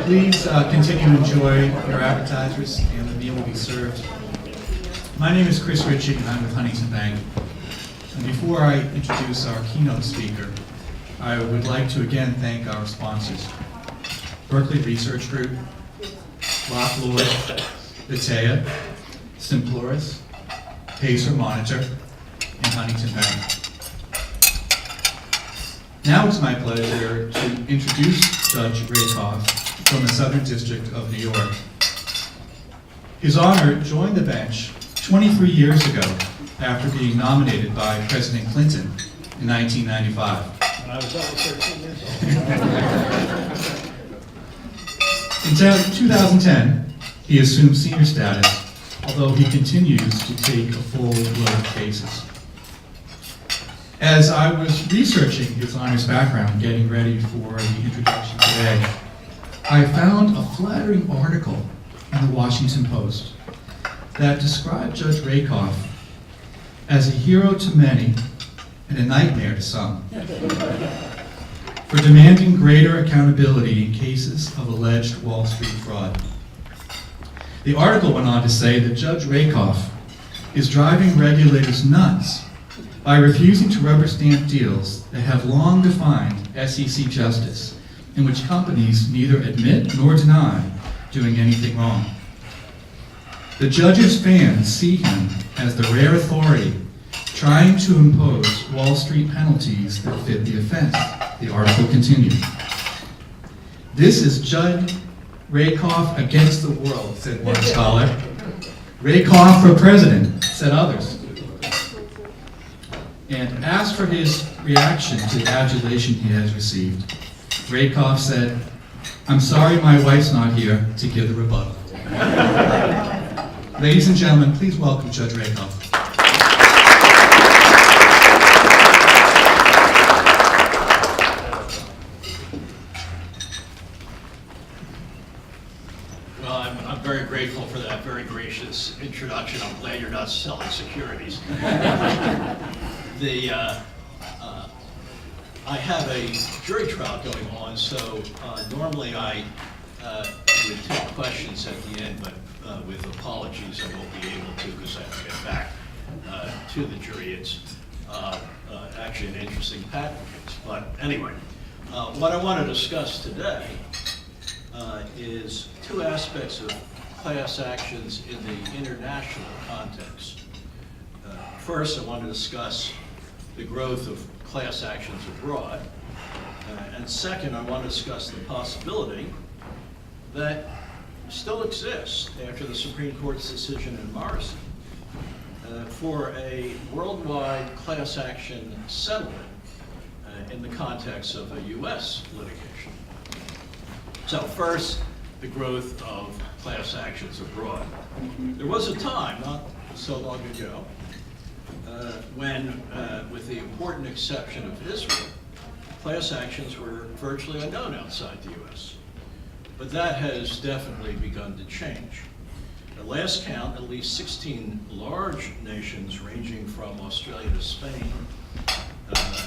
Please continue to enjoy your appetizers, and the meal will be served. My name is Chris Ritchie, and I'm with Huntington Bank. And before I introduce our keynote speaker, I would like to again thank our sponsors: Berkeley Research Group, Lock Lloyd, Batea, Simploris, Pacer Monitor, and Huntington Bank. Now it's my pleasure to introduce Judge Rakoff from the Southern District of New York. His Honor joined the bench 23 years ago after being nominated by President Clinton in 1995. When I was only 13 years old. In 2010, he assumed senior status, although he continues to take a full load of cases. As I was researching His Honor's background, getting ready for the introduction today, I found a flattering article in the Washington Post that described Judge Rakoff as a hero to many and a nightmare to some for demanding greater accountability in cases of alleged Wall Street fraud. The article went on to say that Judge Rakoff is driving regulators nuts by refusing to rubber stamp deals that have long defined SEC justice, in which companies neither admit nor deny doing anything wrong. The judge's fans see him as the rare authority trying to impose Wall Street penalties that fit the offense. The article continued. "This is Judge Rakoff against the world," said one scholar. "Rakoff for president," said others. And asked for his reaction to the adulation he has received, Rakoff said, "I'm sorry my wife's not here to give the rebuttal." Ladies and gentlemen, please welcome Judge Rakoff. Well, I'm very grateful for that very gracious introduction. I'm glad you're not selling securities. I have a jury trial going on, so normally I would take questions at the end, but with apologies, I won't be able to because I have to get back to the jury. It's actually an interesting patent case. But anyway, what I want to discuss today is two aspects of class actions in the international context. First, I want to discuss the growth of class actions abroad. And second, I want to discuss the possibility that still exists after the Supreme Court's decision in Morrison for a worldwide class action settlement in the context of a U.S. litigation. So first, the growth of class actions abroad. There was a time, not so long ago, when, with the important exception of Israel, class actions were virtually unknown outside the U.S. But that has definitely begun to change. At last count, at least 16 large nations ranging from Australia to Spain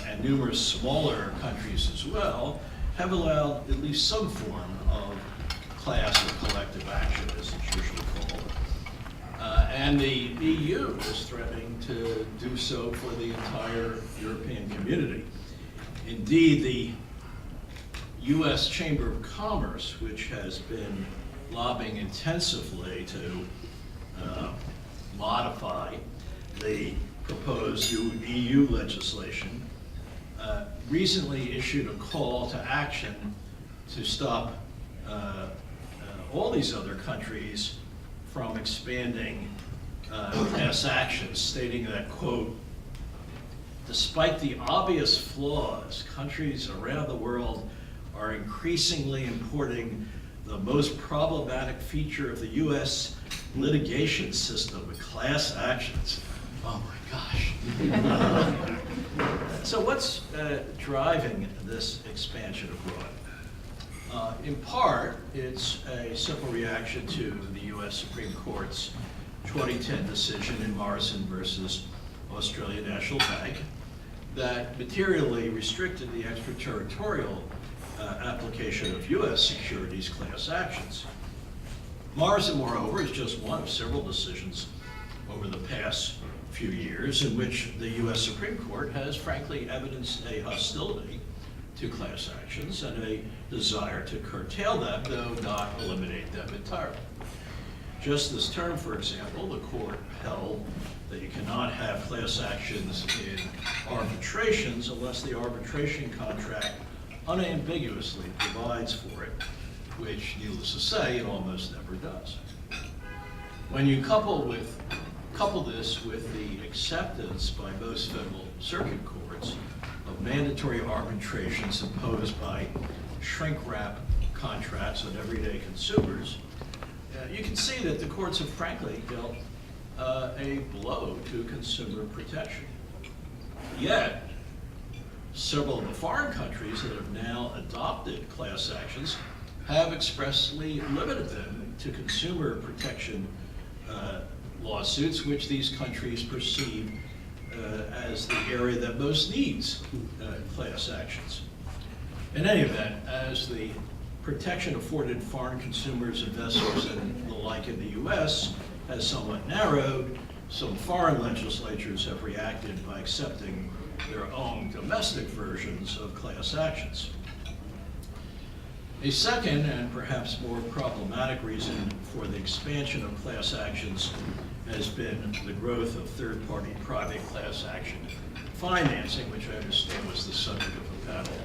and numerous smaller countries as well have allowed at least some form of class or collective action, as it's usually called. And the EU is threatening to do so for the entire European community. Indeed, the U.S. Chamber of Commerce, which has been lobbying intensively to modify the proposed EU legislation, recently issued a call to action to stop all these other countries from expanding class actions, stating that, quote, "Despite the obvious flaws, countries around the world are increasingly importing the most problematic feature of the U.S. litigation system, class actions." Oh my gosh. So what's driving this expansion abroad? In part, it's a simple reaction to the U.S. Supreme Court's 2010 decision in Morrison versus Australia National Bank that materially restricted the extraterritorial application of U.S. securities class actions. Morrison, moreover, is just one of several decisions over the past few years in which the U.S. Supreme Court has frankly evidenced a hostility to class actions and a desire to curtail them, though not eliminate them entirely. Just this term, for example, the court held that you cannot have class actions in arbitrations unless the arbitration contract unambiguously provides for it, which, needless to say, it almost never does. When you couple this with the acceptance by most federal circuit courts of mandatory arbitrations imposed by shrink-wrap contracts on everyday consumers, you can see that the courts have frankly dealt a blow to consumer protection. Yet, several of the foreign countries that have now adopted class actions have expressly limited them to consumer protection lawsuits, which these countries perceive as the area that most needs class actions. In any event, as the protection afforded foreign consumers, investors, and the like in the U.S. has somewhat narrowed, some foreign legislatures have reacted by accepting their own domestic versions of class actions. A second and perhaps more problematic reason for the expansion of class actions has been the growth of third-party private class action financing, which I understand was the subject of a panel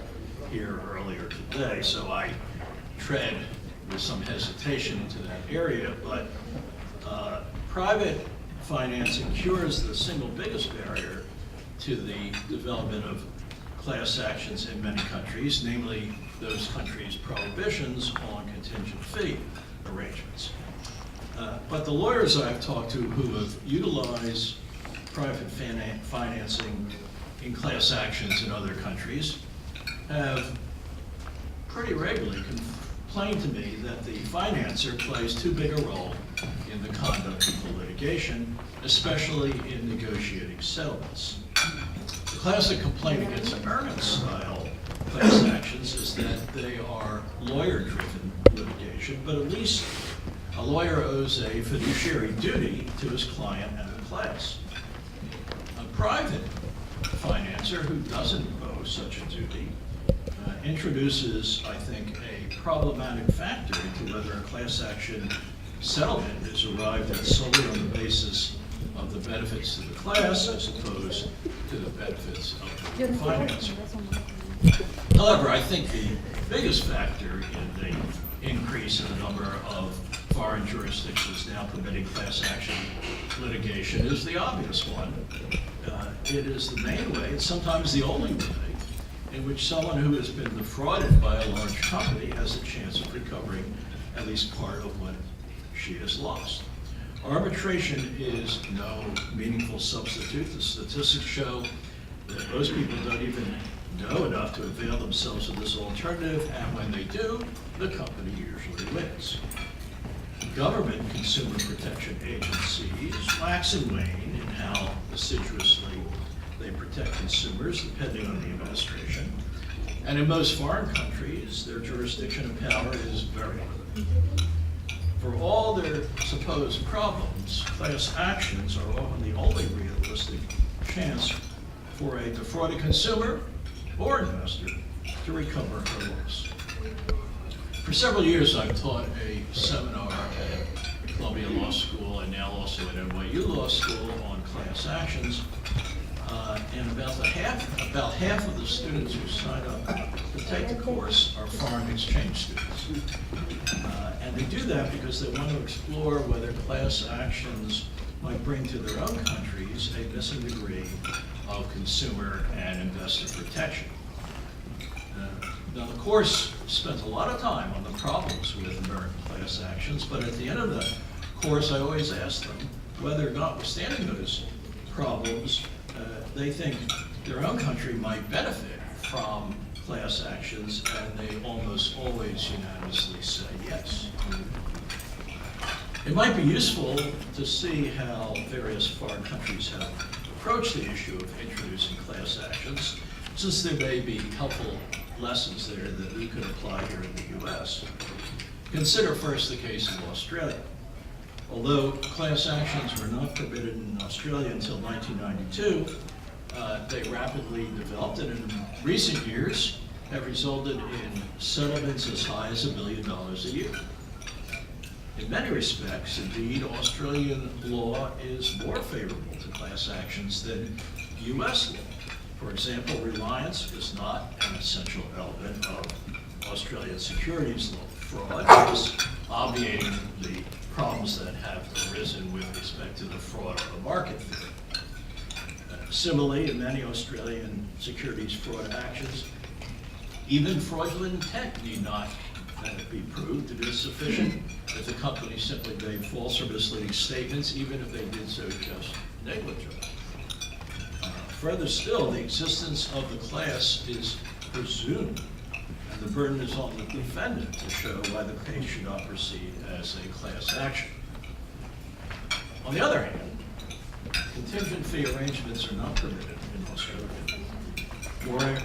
here earlier today. So I tread with some hesitation into that area, but private financing cures the single biggest barrier to the development of class actions in many countries, namely those countries' prohibitions on contingent fee arrangements. But the lawyers I've talked to who have utilized private financing in class actions in other countries have pretty regularly complained to me that the financer plays too big a role in the conduct of the litigation, especially in negotiating settlements. The classic complaint against American-style class actions is that they are lawyer-driven litigation, but at least a lawyer owes a fiduciary duty to his client and the class. A private financer who doesn't owe such a duty introduces, I think, a problematic factor into whether a class action settlement is arrived at solely on the basis of the benefits to the class as opposed to the benefits of the financer. However, I think the biggest factor in the increase in the number of foreign jurisdictions now permitting class action litigation is the obvious one. It is the main way, it's sometimes the only way, in which someone who has been defrauded by a large company has a chance of recovering at least part of what she has lost. Arbitration is no meaningful substitute. The statistics show that most people don't even know enough to avail themselves of this alternative, and when they do, the company usually wins. Government consumer protection agencies wax and wane in how assiduously they protect consumers, depending on the administration. And in most foreign countries, their jurisdiction and power is very limited. For all their supposed problems, class actions are often the only realistic chance for a defrauded consumer or investor to recover her loss. For several years, I've taught a seminar at Columbia Law School and now also at NYU Law School on class actions. And about half of the students who sign up to take the course are foreign exchange students. And they do that because they want to explore whether class actions might bring to their own countries a missing degree of consumer and investor protection. Now, the course spends a lot of time on the problems with American class actions, but at the end of the course, I always ask them whether, notwithstanding those problems, they think their own country might benefit from class actions, and they almost always unanimously say yes. It might be useful to see how various foreign countries have approached the issue of introducing class actions, since there may be helpful lessons there that we could apply here in the US. Consider first the case of Australia. Although class actions were not permitted in Australia until 1992, they rapidly developed, and in recent years have resulted in settlements as high as $1 billion a year. In many respects, indeed, Australian law is more favorable to class actions than US law. For example, reliance is not an essential element of Australian securities law. Fraud is obviating the problems that have arisen with respect to the fraud of the market theory. Similarly, in many Australian securities fraud actions, even fraudulent intent need not be proved. It is sufficient if the company simply made false or misleading statements, even if they did so just negligently. Further still, the existence of the class is presumed, and the burden is on the defendant to show why the case should not proceed as a class action. On the other hand, contingent fee arrangements are not permitted in Australia.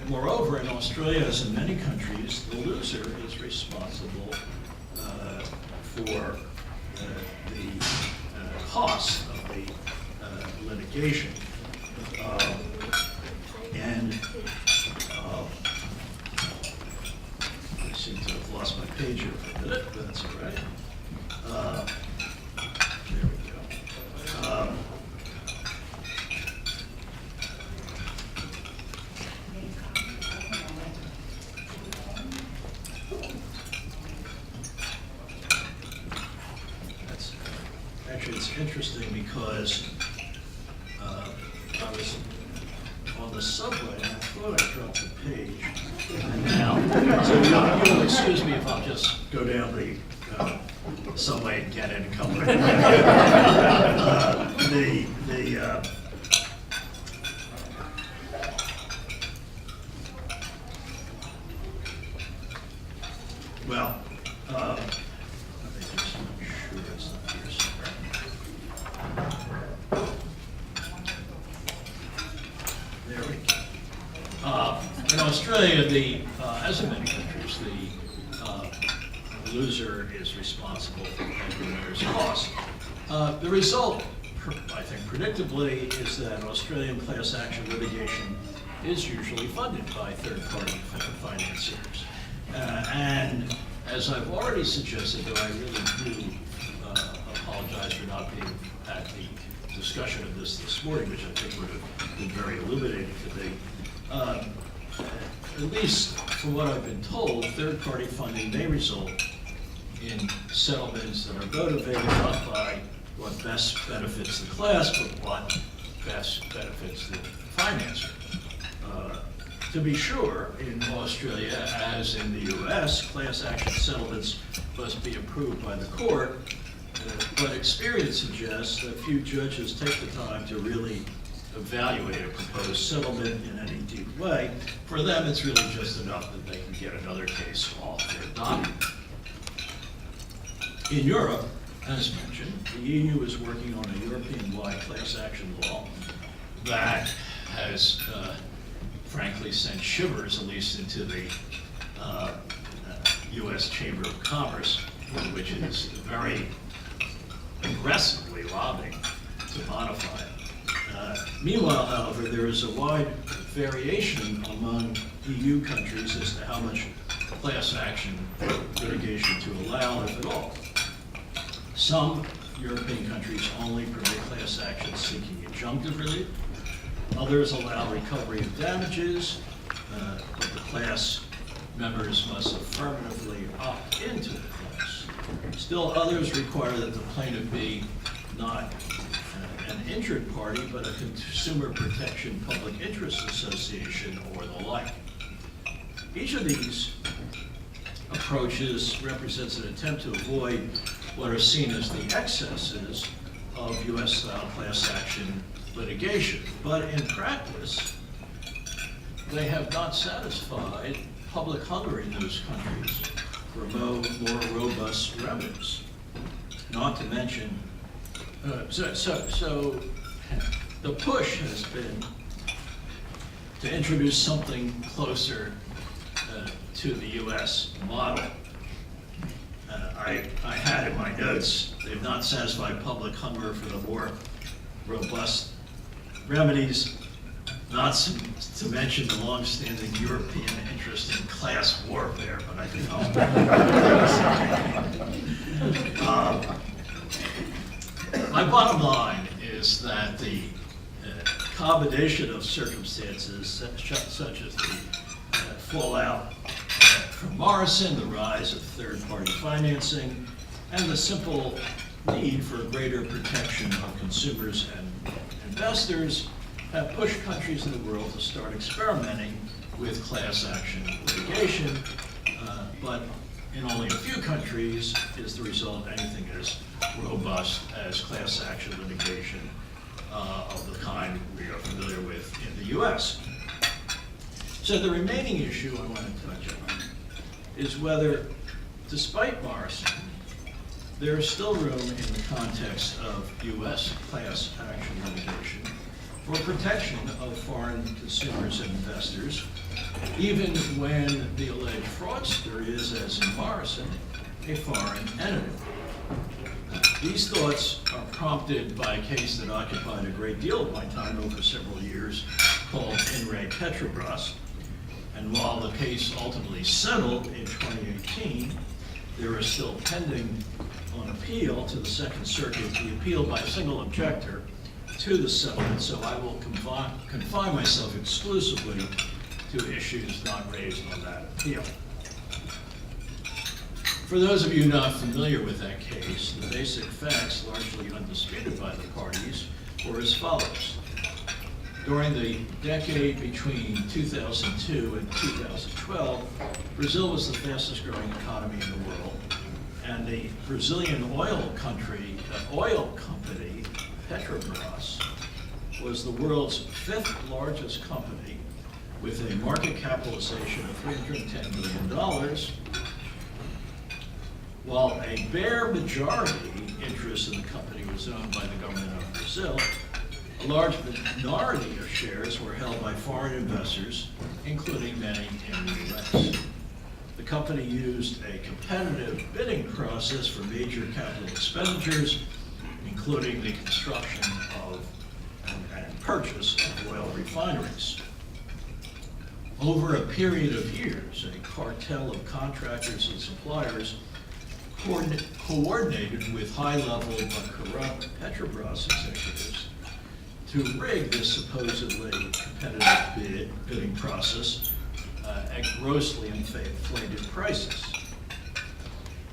Moreover, in Australia, as in many countries, the loser is responsible for the cost of the litigation. I seem to have lost my page here for a minute, but that's all right. There we go. Actually, it's interesting because I was on the subway and I thought I dropped the page. And now, so you'll excuse me if I'll just go down the subway and get it and come back. Well, let me just make sure it's not here somewhere. There we go. In Australia, as in many countries, the loser is responsible for the winner's cost. The result, I think predictably, is that Australian class action litigation is usually funded by third-party financiers. And as I've already suggested, though I really do apologize for not being at the discussion of this morning, which I think would have been very illuminating today. At least from what I've been told, third-party funding may result in settlements that are motivated not by what best benefits the class, but what best benefits the financer. To be sure, in Australia, as in the US, class action settlements must be approved by the court, but experience suggests that few judges take the time to really evaluate a proposed settlement in any deep way. For them, it's really just enough that they can get another case off their docket. In Europe, as mentioned, the EU is working on a European-wide class action law that has frankly sent shivers, at least into the U.S. Chamber of Commerce, which is very aggressively lobbying to modify it. Meanwhile, however, there is a wide variation among EU countries as to how much class action litigation to allow, if at all. Some European countries only permit class actions seeking injunctive relief. Others allow recovery of damages, but the class members must affirmatively opt into the class. Still others require that the plaintiff be not an injured party, but a consumer protection public interest association or the like. Each of these approaches represents an attempt to avoid what are seen as the excesses of US-style class action litigation. But in practice, they have not satisfied public hunger in those countries for more robust remedies. Not to mention, so the push has been to introduce something closer to the U.S. model. I had in my notes, they've not satisfied public hunger for the more robust remedies, not to mention the long-standing European interest in class warfare, but I think my bottom line is that the combination of circumstances such as the fallout from Morrison, the rise of third-party financing, and the simple need for greater protection of consumers and investors have pushed countries in the world to start experimenting with class action litigation, but in only a few countries is the result anything as robust as class action litigation of the kind we are familiar with in the US. So the remaining issue I want to touch on is whether, despite Morrison, there is still room in the context of US class action litigation for protection of foreign consumers and investors, even when the alleged fraudster is, as in Morrison, a foreign enemy. These thoughts are prompted by a case that occupied a great deal of my time over several years called In Re Petrobras. And while the case ultimately settled in 2018, there is still pending on appeal to the Second Circuit the appeal by a single objector to the settlement, so I will confine myself exclusively to issues not raised on that appeal. For those of you not familiar with that case, the basic facts, largely undisputed by the parties, were as follows. During the decade between 2002 and 2012, Brazil was the fastest growing economy in the world, and the Brazilian oil company, Petrobras, was the world's fifth largest company with a market capitalization of $310 million, while a bare majority interest in the company was owned by the government of Brazil. A large minority of shares were held by foreign investors, including many in the U.S. The company used a competitive bidding process for major capital expenditures, including the construction of and purchase of oil refineries. Over a period of years, a cartel of contractors and suppliers coordinated with high-level but corrupt Petrobras executives to rig this supposedly competitive bidding process at grossly inflated prices.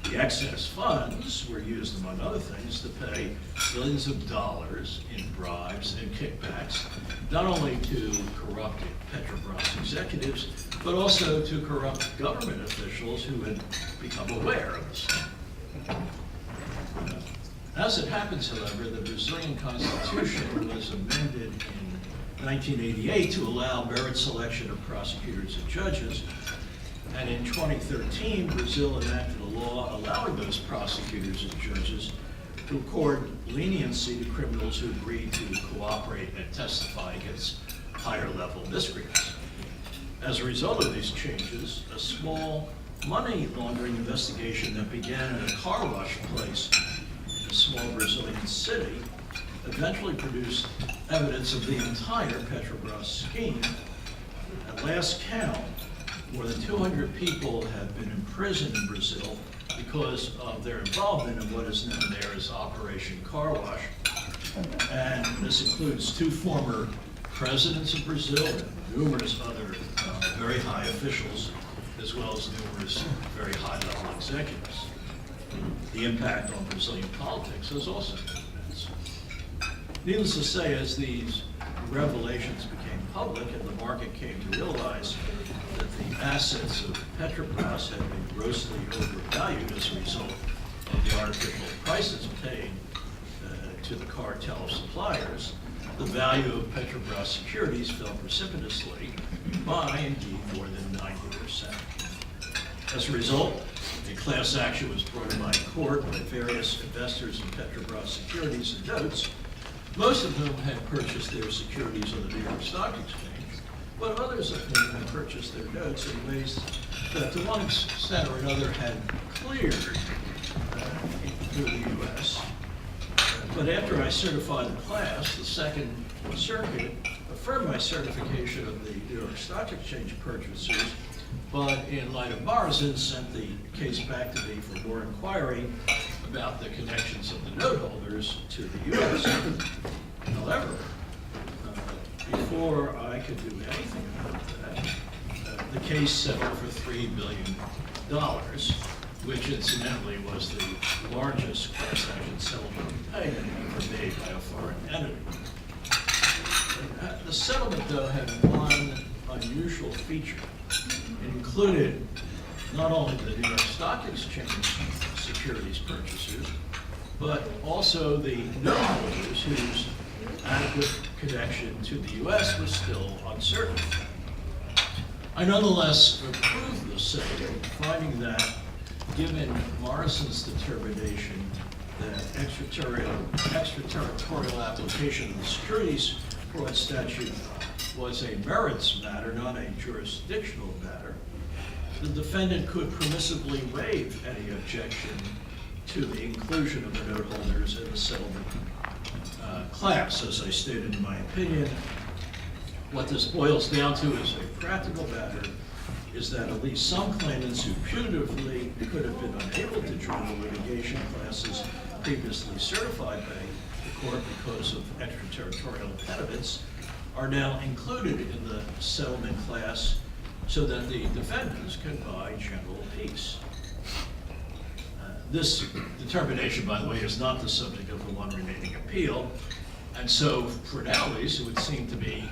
The excess funds were used, among other things, to pay billions of dollars in bribes and kickbacks, not only to corrupt Petrobras executives, but also to corrupt government officials who had become aware of this. As it happens, however, the Brazilian Constitution was amended in 1988 to allow merit selection of prosecutors and judges. And in 2013, Brazil enacted a law allowing those prosecutors and judges to accord leniency to criminals who agreed to cooperate and testify against higher-level miscreants. As a result of these changes, a small money laundering investigation that began at a car wash place in a small Brazilian city eventually produced evidence of the entire Petrobras scheme. At last count, more than 200 people have been imprisoned in Brazil because of their involvement in what is known there as Operation Car Wash. And this includes two former presidents of Brazil and numerous other very high officials, as well as numerous very high-level executives. The impact on Brazilian politics has also been immense. Needless to say, as these revelations became public and the market came to realize that the assets of Petrobras had been grossly overvalued as a result of the artificial prices paid to the cartel of suppliers, the value of Petrobras securities fell precipitously by, indeed, more than 90%. As a result, a class action was brought in by court by various investors in Petrobras securities and notes, most of whom had purchased their securities on the New York Stock Exchange, but others of whom had purchased their notes in ways that to one extent or another had cleared through the U.S. But after I certified the class, the Second Circuit affirmed my certification of the New York Stock Exchange purchasers, but in light of Morrison, sent the case back to me for more inquiry about the connections of the note holders to the U.S. However, before I could do anything about that, the case settled for $3 billion, which incidentally was the largest class action settlement payment ever made by a foreign entity. The settlement, though, had one unusual feature. It included not only the New York Stock Exchange securities purchasers, but also the note holders whose adequate connection to the U.S. was still uncertain. I nonetheless approved the settlement, finding that given Morrison's determination that extraterritorial application of the securities fraud statute was a merits matter, not a jurisdictional matter, the defendant could permissibly waive any objection to the inclusion of the note holders in the settlement class. As I stated in my opinion, what this boils down to as a practical matter is that at least some claimants who putatively could have been unable to join the litigation classes previously certified by the court because of extraterritorial impediments are now included in the settlement class so that the defendants can buy general peace. This determination, by the way, is not the subject of the one remaining appeal, and so for now at least it would seem to be,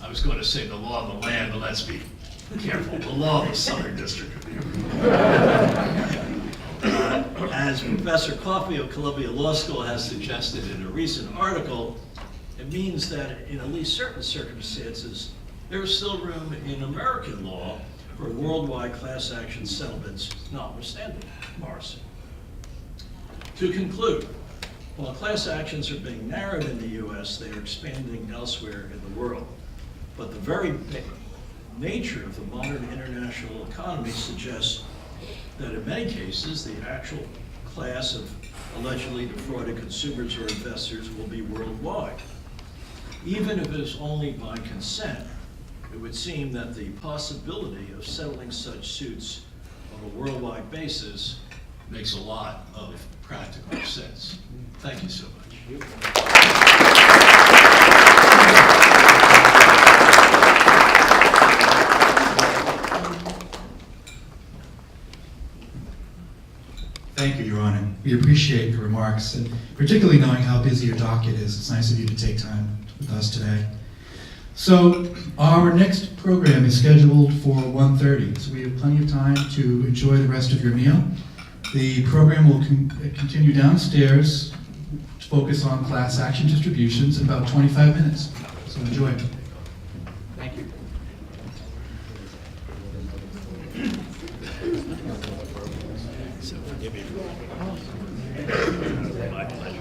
I was going to say the law of the land, but let's be careful, the law of the Southern District of New York. As Professor Coffey of Columbia Law School has suggested in a recent article, it means that in at least certain circumstances, there is still room in American law for worldwide class action settlements, notwithstanding Morrison. To conclude, while class actions are being narrowed in the U.S., they are expanding elsewhere in the world. But the very nature of the modern international economy suggests that in many cases, the actual class of allegedly defrauded consumers or investors will be worldwide. Even if it is only by consent, it would seem that the possibility of settling such suits on a worldwide basis makes a lot of practical sense. Thank you so much. Thank you, Your Honor. We appreciate your remarks, and particularly knowing how busy your docket is. It's nice of you to take time with us today. So our next program is scheduled for 1:30, so we have plenty of time to enjoy the rest of your meal. The program will continue downstairs to focus on class action distributions in about 25 minutes. So enjoy. Thank you. My pleasure.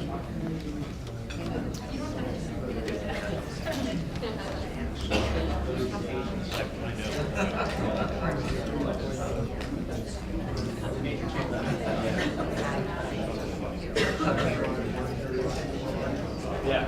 Yeah.